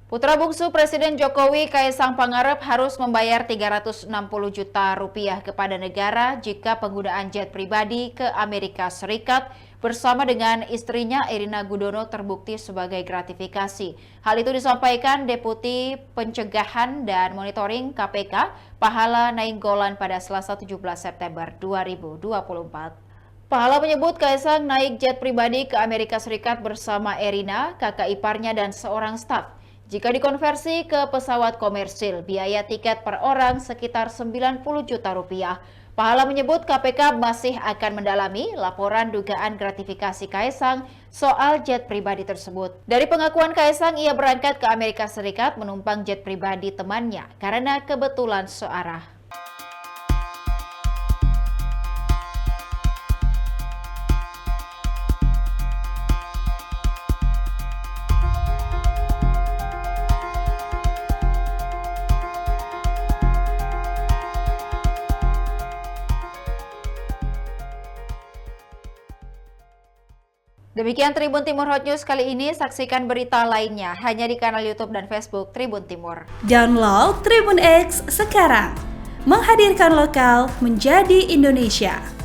Putra bungsu Presiden Jokowi, Kaisang Pangarep, harus membayar 360 juta rupiah kepada negara jika penggunaan jet pribadi ke Amerika Serikat bersama dengan istrinya Erina Gudono terbukti sebagai gratifikasi. Hal itu disampaikan Deputi Pencegahan dan Monitoring KPK, Pahala Nainggolan pada Selasa 17 September 2024. Pahala menyebut Kaisang naik jet pribadi ke Amerika Serikat bersama Erina, kakak iparnya, dan seorang staf. Jika dikonversi ke pesawat komersil, biaya tiket per orang sekitar 90 juta rupiah. Pahala menyebut KPK masih akan mendalami laporan dugaan gratifikasi Kaisang soal jet pribadi tersebut. Dari pengakuan Kaisang, ia berangkat ke Amerika Serikat menumpang jet pribadi temannya karena kebetulan searah. Demikian Tribun Timur Hot News kali ini. Saksikan berita lainnya hanya di kanal YouTube dan Facebook Tribun Timur. Download Tribun X sekarang. Menghadirkan lokal menjadi Indonesia.